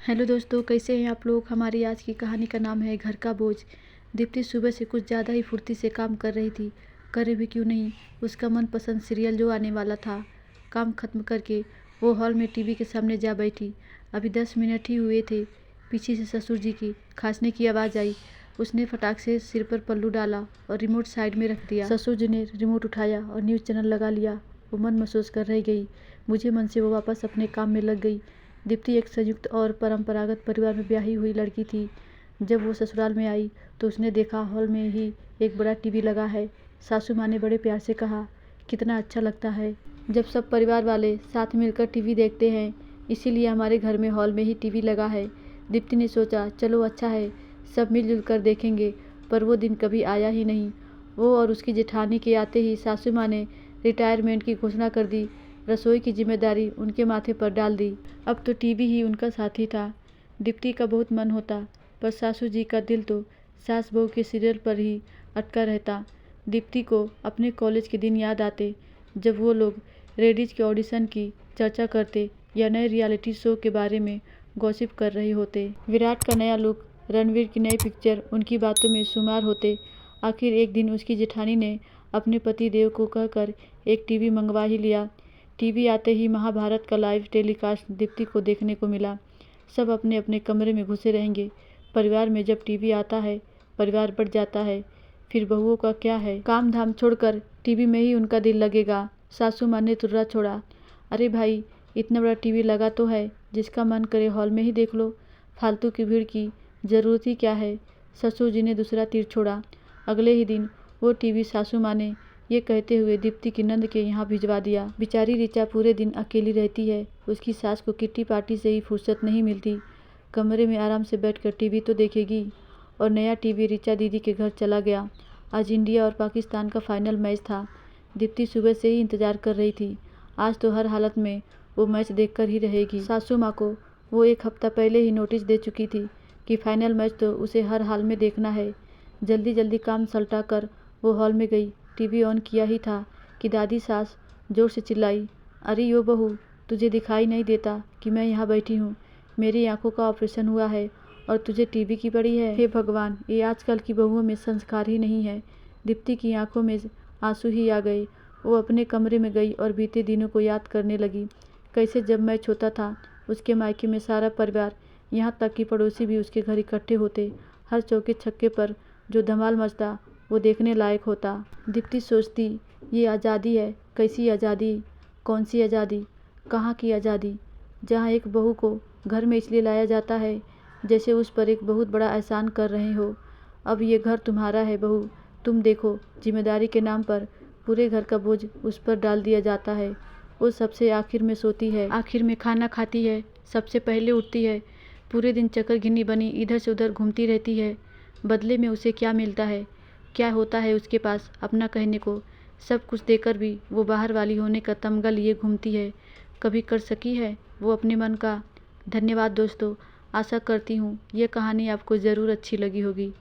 Hello दोस्तों, कैसे हैं आप लोग। हमारी आज की कहानी का नाम है घर का बोझ। दीप्ति सुबह से कुछ ज़्यादा ही फुर्ती से काम कर रही थी। करे भी क्यों नहीं, उसका मनपसंद सीरियल जो आने वाला था। काम खत्म करके वो हॉल में टीवी के सामने जा बैठी। अभी 10 मिनट ही हुए थे, पीछे से ससुर जी की खांसने की आवाज़ आई। उसने फटाक से सिर पर पल्लू डाला और रिमोट साइड में रख दिया। ससुर जी ने रिमोट उठाया और न्यूज़ चैनल लगा लिया। वो मन महसूस कर रह गई। मुझे मन से वो वापस अपने काम में लग गई। दीप्ति एक संयुक्त और परंपरागत परिवार में ब्याही हुई लड़की थी। जब वो ससुराल में आई तो उसने देखा हॉल में ही एक बड़ा टीवी लगा है। सासू माँ ने बड़े प्यार से कहा, कितना अच्छा लगता है जब सब परिवार वाले साथ मिलकर टीवी देखते हैं, इसीलिए हमारे घर में हॉल में ही टीवी लगा है। दीप्ति ने सोचा, चलो अच्छा है, सब मिलजुल कर देखेंगे। पर वो दिन कभी आया ही नहीं। वो और उसकी जेठानी के आते ही सासू माँ ने रिटायरमेंट की घोषणा कर दी। रसोई की जिम्मेदारी उनके माथे पर डाल दी। अब तो टीवी ही उनका साथी था। दीप्ति का बहुत मन होता, पर सासू जी का दिल तो सास बहू के सीरियल पर ही अटका रहता। दीप्ति को अपने कॉलेज के दिन याद आते, जब वो लोग रेडीज के ऑडिशन की चर्चा करते या नए रियलिटी शो के बारे में गॉसिप कर रहे होते। विराट का नया लुक, रणवीर की नई पिक्चर उनकी बातों में शुमार होते। आखिर एक दिन उसकी जेठानी ने अपने पति देव को कहकर एक टीवी मंगवा ही लिया। टीवी आते ही महाभारत का लाइव टेलीकास्ट दीप्ति को देखने को मिला। सब अपने अपने कमरे में घुसे रहेंगे। परिवार में जब टीवी आता है, परिवार बढ़ जाता है। फिर बहुओं का क्या है, काम धाम छोड़कर टीवी में ही उनका दिल लगेगा। सासू माँ ने तुर्रा छोड़ा, अरे भाई, इतना बड़ा टीवी लगा तो है, जिसका मन करे हॉल में ही देख लो, फालतू की भीड़ की ज़रूरत ही क्या है। ससुर जी ने दूसरा तीर छोड़ा। अगले ही दिन वो टीवी सासू माँ ने ये कहते हुए दीप्ति की नंद के यहाँ भिजवा दिया। बेचारी ऋचा पूरे दिन अकेली रहती है। उसकी सास को किट्टी पार्टी से ही फुर्सत नहीं मिलती। कमरे में आराम से बैठकर टीवी तो देखेगी। और नया टीवी ऋचा दीदी के घर चला गया। आज इंडिया और पाकिस्तान का फाइनल मैच था। दीप्ति सुबह से ही इंतजार कर रही थी। आज तो हर हालत में वो मैच देखकर ही रहेगी। सासू माँ को वो एक हफ्ता पहले ही नोटिस दे चुकी थी कि फाइनल मैच तो उसे हर हाल में देखना है। जल्दी जल्दी काम सलटा कर वो हॉल में गई। टीवी ऑन किया ही था कि दादी सास जोर से चिल्लाई, अरे यो बहू, तुझे दिखाई नहीं देता कि मैं यहाँ बैठी हूँ। मेरी आंखों का ऑपरेशन हुआ है और तुझे टीवी की पड़ी है। हे भगवान, ये आजकल की बहुओं में संस्कार ही नहीं है। दीप्ति की आंखों में आंसू ही आ गए। वो अपने कमरे में गई और बीते दिनों को याद करने लगी। कैसे जब मैच होता था, उसके मायके में सारा परिवार, यहाँ तक कि पड़ोसी भी उसके घर इकट्ठे होते। हर चौके छक्के पर जो धमाल मचता वो देखने लायक होता। दीप्ति सोचती, ये आज़ादी है, कैसी आज़ादी, कौन सी आज़ादी, कहाँ की आज़ादी, जहाँ एक बहू को घर में इसलिए लाया जाता है जैसे उस पर एक बहुत बड़ा एहसान कर रहे हो। अब ये घर तुम्हारा है बहू, तुम देखो, जिम्मेदारी के नाम पर पूरे घर का बोझ उस पर डाल दिया जाता है। वो सबसे आखिर में सोती है, आखिर में खाना खाती है, सबसे पहले उठती है। पूरे दिन चक्कर बनी इधर से उधर घूमती रहती है। बदले में उसे क्या मिलता है, क्या होता है उसके पास अपना कहने को। सब कुछ देकर भी वो बाहर वाली होने का तमगा लिए घूमती है। कभी कर सकी है वो अपने मन का। धन्यवाद दोस्तों, आशा करती हूँ ये कहानी आपको ज़रूर अच्छी लगी होगी।